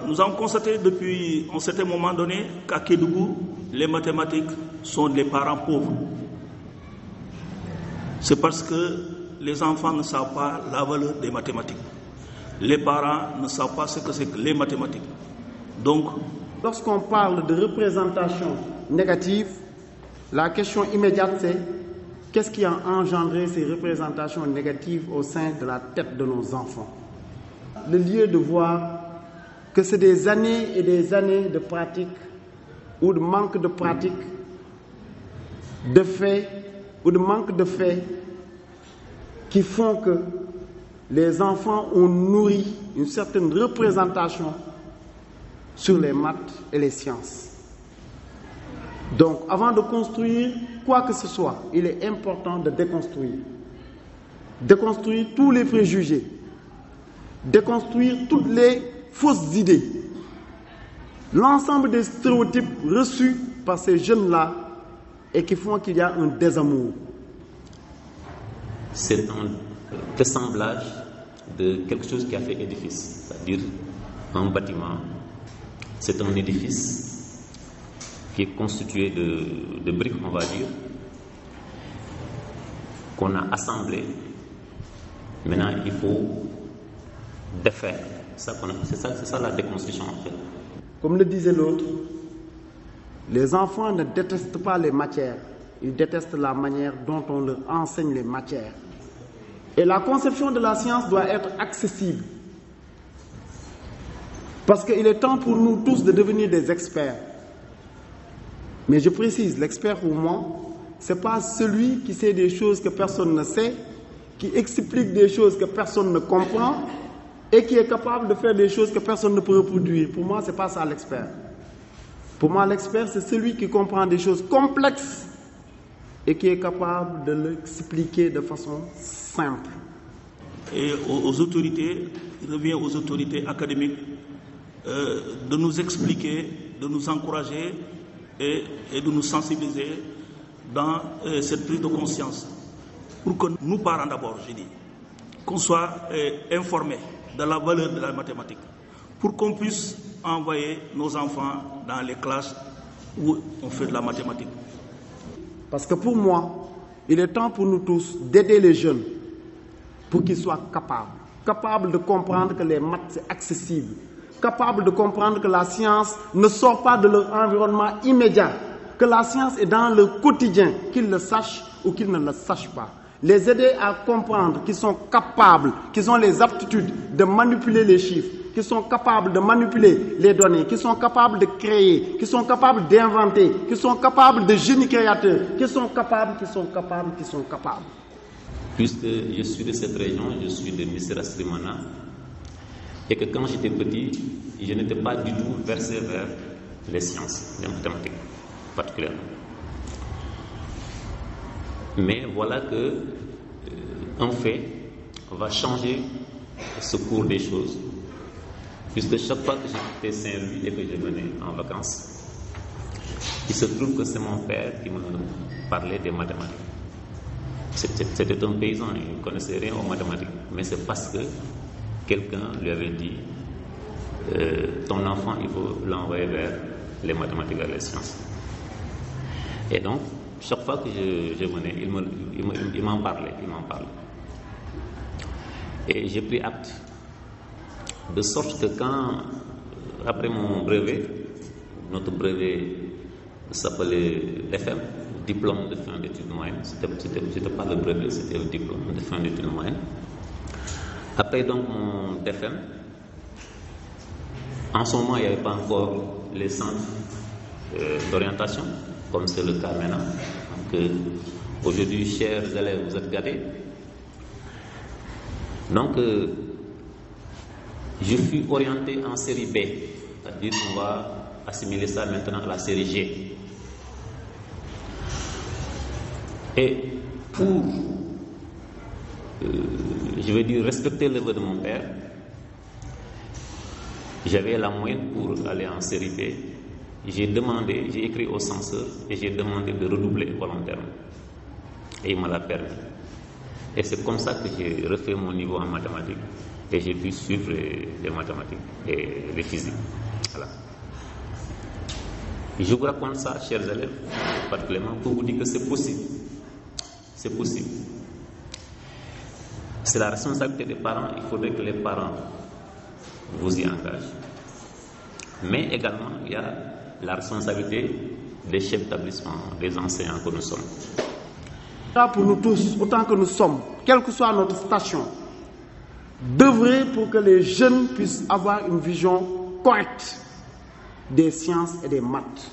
nous avons constaté depuis un certain moment donné qu'à Kédougou, les mathématiques sont des parents pauvres. C'est parce que les enfants ne savent pas la valeur des mathématiques. Les parents ne savent pas ce que c'est que les mathématiques. Donc, lorsqu'on parle de représentation négative, la question immédiate c'est qu'est-ce qui a engendré ces représentations négatives au sein de la tête de nos enfants? Le lieu de voir que c'est des années et des années de pratique ou de manque de pratique, de faits ou de manque de faits qui font que les enfants ont nourri une certaine représentation sur les maths et les sciences. Donc, avant de construire quoi que ce soit, il est important de déconstruire. Déconstruire tous les préjugés, déconstruire toutes les fausses idées, l'ensemble des stéréotypes reçus par ces jeunes-là et qui font qu'il y a un désamour. C'est un assemblage de quelque chose qui a fait édifice, c'est-à-dire un bâtiment. C'est un édifice qui est constitué de briques, on va dire, qu'on a assemblé. Maintenant, il faut défaire. C'est ça la déconstruction en fait. Comme le disait l'autre, les enfants ne détestent pas les matières, ils détestent la manière dont on leur enseigne les matières. Et la conception de la science doit être accessible. Parce qu'il est temps pour nous tous de devenir des experts. Mais je précise, l'expert pour moi, ce n'est pas celui qui sait des choses que personne ne sait, qui explique des choses que personne ne comprend et qui est capable de faire des choses que personne ne peut reproduire. Pour moi, ce n'est pas ça l'expert. Pour moi, l'expert, c'est celui qui comprend des choses complexes et qui est capable de l'expliquer de façon simple. Et aux autorités, il revient aux autorités académiques de nous expliquer, de nous encourager et de nous sensibiliser dans cette prise de conscience. Pour que nous, parents d'abord, je dis, qu'on soit informés de la valeur de la mathématique, pour qu'on puisse envoyer nos enfants dans les classes où on fait de la mathématique. Parce que pour moi, il est temps pour nous tous d'aider les jeunes pour qu'ils soient capables de comprendre que les maths c'est accessible, capables de comprendre que la science ne sort pas de leur environnement immédiat, que la science est dans leur quotidien, qu'ils le sachent ou qu'ils ne le sachent pas. Les aider à comprendre qu'ils sont capables, qu'ils ont les aptitudes de manipuler les chiffres, qu'ils sont capables de manipuler les données, qu'ils sont capables de créer, qu'ils sont capables d'inventer, qu'ils sont capables de génie créateur, qu'ils sont capables. Puisque je suis de cette région, je suis de Missirah Slimana, et que quand j'étais petit, je n'étais pas du tout versé vers les sciences, les mathématiques particulièrement. Mais voilà que un fait va changer ce cours des choses, puisque chaque fois que j'étais Saint-Louis et que je venais en vacances, il se trouve que c'est mon père qui me parlait des mathématiques. C'était un paysan, il ne connaissait rien aux mathématiques, mais c'est parce que quelqu'un lui avait dit ton enfant, il faut l'envoyer vers les mathématiques et les sciences. Et donc, chaque fois que je venais, il m'en parlait. Et j'ai pris acte. De sorte que quand, après mon brevet, notre brevet s'appelait l'FM, diplôme de fin d'études moyennes, c'était pas le brevet, c'était le diplôme de fin d'études moyennes. Après donc mon DFM, en ce moment il n'y avait pas encore les centres d'orientation, comme c'est le cas maintenant. Donc aujourd'hui, chers élèves, vous êtes gâtés. Donc je fus orienté en série B, c'est-à-dire qu'on va assimiler ça maintenant à la série G. Et pour, je vais dire, respecter le vœu de mon père, j'avais la moyenne pour aller en série B. J'ai écrit au censeur et j'ai demandé de redoubler volontairement. Et il me l'a permis. Et c'est comme ça que j'ai refait mon niveau en mathématiques et j'ai pu suivre les mathématiques et les physiques. Voilà. Je vous raconte ça, chers élèves, particulièrement pour vous dire que c'est possible. C'est possible. C'est la responsabilité des parents. Il faudrait que les parents vous y engagent. Mais également, il y a la responsabilité des chefs d'établissement, des enseignants que nous sommes. Pour nous tous, autant que nous sommes, quelle que soit notre station, d'œuvrer pour que les jeunes puissent avoir une vision correcte des sciences et des maths.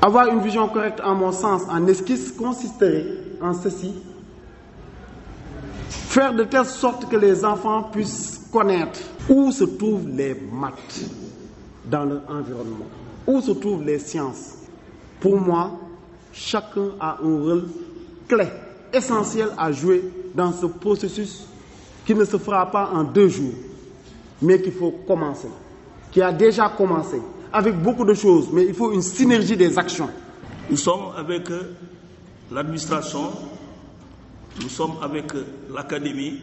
Avoir une vision correcte, en mon sens, en esquisse, consisterait en ceci: faire de telle sorte que les enfants puissent connaître où se trouvent les maths dans leur environnement, où se trouvent les sciences. Pour moi, chacun a un rôle clé, essentiel à jouer dans ce processus qui ne se fera pas en 2 jours, mais qu'il faut commencer, qui a déjà commencé, avec beaucoup de choses, mais il faut une synergie des actions. Nous sommes avec l'administration, nous sommes avec l'académie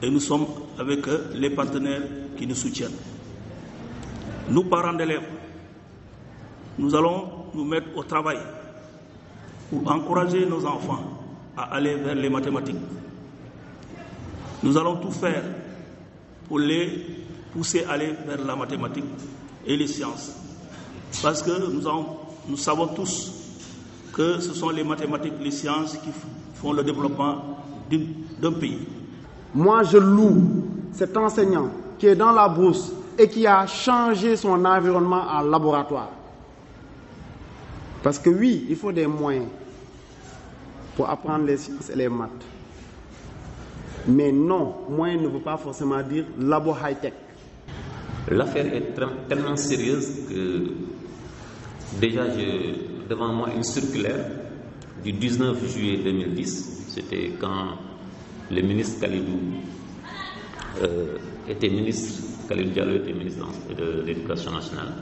et nous sommes avec les partenaires qui nous soutiennent. Nous, parents d'élèves, nous allons nous mettre au travail pour encourager nos enfants à aller vers les mathématiques. Nous allons tout faire pour les pousser à aller vers la mathématique et les sciences. Parce que nous savons tous que ce sont les mathématiques, les sciences qui font le développement d'un pays. Moi, je loue cet enseignant qui est dans la brousse et qui a changé son environnement en laboratoire. Parce que oui, il faut des moyens pour apprendre les sciences et les maths. Mais non, moyen ne veut pas forcément dire labo high-tech. L'affaire est tellement sérieuse que déjà j'ai devant moi une circulaire du 19 juillet 2010. C'était quand le ministre Kalidou Kalidou Diallo était ministre de l'Éducation nationale.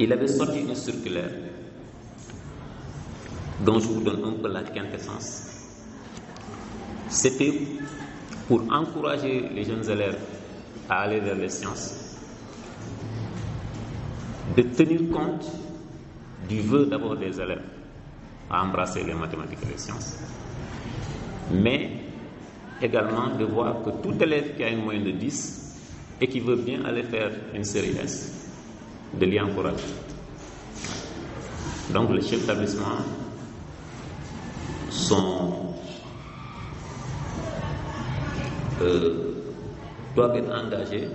Il avait sorti une circulaire dont je vous donne un peu la quintessence. C'était pour encourager les jeunes élèves à aller vers les sciences, de tenir compte du vœu d'abord des élèves à embrasser les mathématiques et les sciences, mais également de voir que tout élève qui a une moyenne de 10 et qui veut bien aller faire une série S, de l'y encourager. Donc les chefs d'établissement doivent être engagés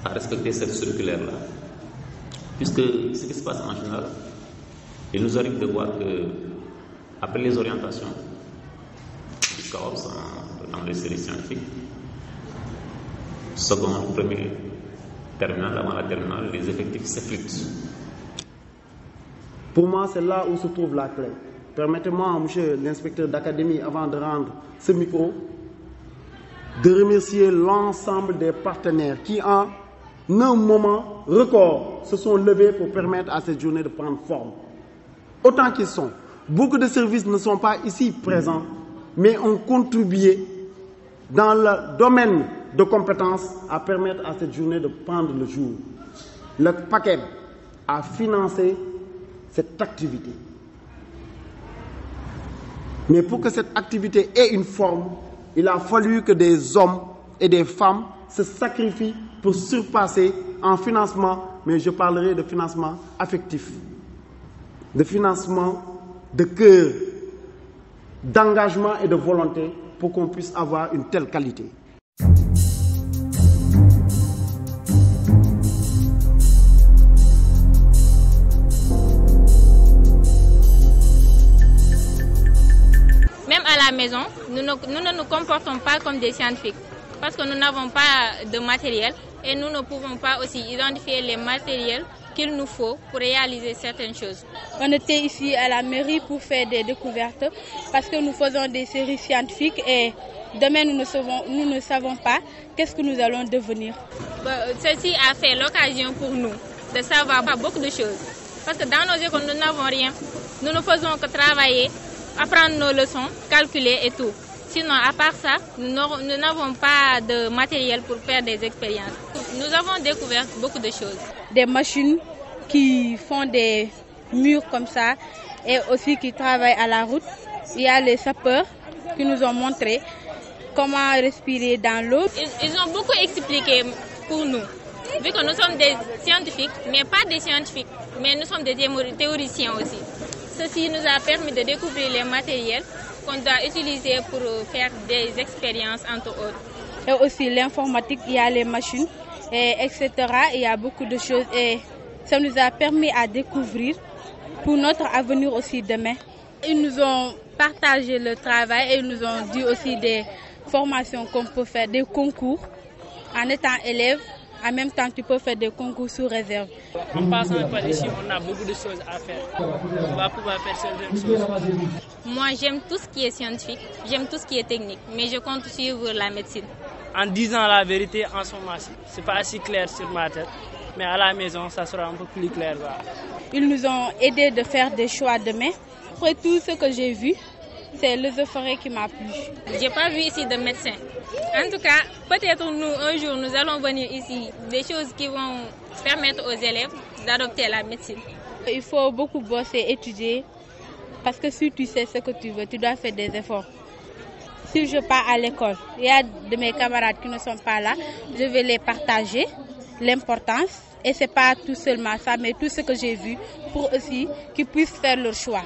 à respecter cette circulaire-là. Puisque ce qui se passe en général, il nous arrive de voir que, après les orientations du CAOPS dans les séries scientifiques, seconde, premier, terminale, avant la terminale, les effectifs s'effritent. Pour moi, c'est là où se trouve la clé. Permettez-moi, monsieur l'inspecteur d'académie, avant de rendre ce micro, de remercier l'ensemble des partenaires qui, en un moment record, se sont levés pour permettre à cette journée de prendre forme. Autant qu'ils sont. Beaucoup de services ne sont pas ici présents, mais ont contribué dans le domaine de compétences à permettre à cette journée de prendre le jour. Le paquet a financé cette activité. Mais pour que cette activité ait une forme, il a fallu que des hommes et des femmes se sacrifient pour surpasser en financement, mais je parlerai de financement affectif, de financement de cœur, d'engagement et de volonté pour qu'on puisse avoir une telle qualité. Même à la maison, nous ne nous comportons pas comme des scientifiques parce que nous n'avons pas de matériel et nous ne pouvons pas aussi identifier les matériels qu'il nous faut pour réaliser certaines choses. On était ici à la mairie pour faire des découvertes parce que nous faisons des séries scientifiques et demain nous ne savons pas qu'est-ce que nous allons devenir. Ceci a fait l'occasion pour nous de savoir beaucoup de choses parce que dans nos écoles nous n'avons rien, nous ne faisons que travailler apprendre nos leçons, calculer et tout. Sinon, à part ça, nous n'avons pas de matériel pour faire des expériences. Nous avons découvert beaucoup de choses. Des machines qui font des murs comme ça et aussi qui travaillent à la route. Il y a les sapeurs qui nous ont montré comment respirer dans l'eau. Ils ont beaucoup expliqué pour nous. Vu que nous sommes des scientifiques, mais pas des scientifiques, mais nous sommes des théoriciens aussi. Ceci nous a permis de découvrir les matériels qu'on doit utiliser pour faire des expériences entre autres. Et aussi l'informatique, il y a les machines, etc. Il y a beaucoup de choses et ça nous a permis à découvrir pour notre avenir aussi demain. Ils nous ont partagé le travail et ils nous ont dit aussi des formations qu'on peut faire, des concours en étant élève. En même temps, tu peux faire des concours sous réserve. En passant par ici, on a beaucoup de choses à faire. On va pouvoir faire certaines choses. Moi, j'aime tout ce qui est scientifique, j'aime tout ce qui est technique, mais je compte suivre la médecine. En disant la vérité, en ce moment-ci, c'est pas assez clair sur ma tête, mais à la maison, ça sera un peu plus clair. Ils nous ont aidés de faire des choix demain. Après tout ce que j'ai vu, c'est l'œsophorée qui m'a plu. J'ai pas vu ici de médecin. En tout cas, peut-être nous, un jour, nous allons venir ici. Des choses qui vont permettre aux élèves d'adopter la médecine. Il faut beaucoup bosser, étudier, parce que si tu sais ce que tu veux, tu dois faire des efforts. Si je pars à l'école, il y a de mes camarades qui ne sont pas là, je vais les partager, l'importance. Et ce n'est pas tout seulement ça, mais tout ce que j'ai vu pour aussi qu'ils puissent faire leur choix.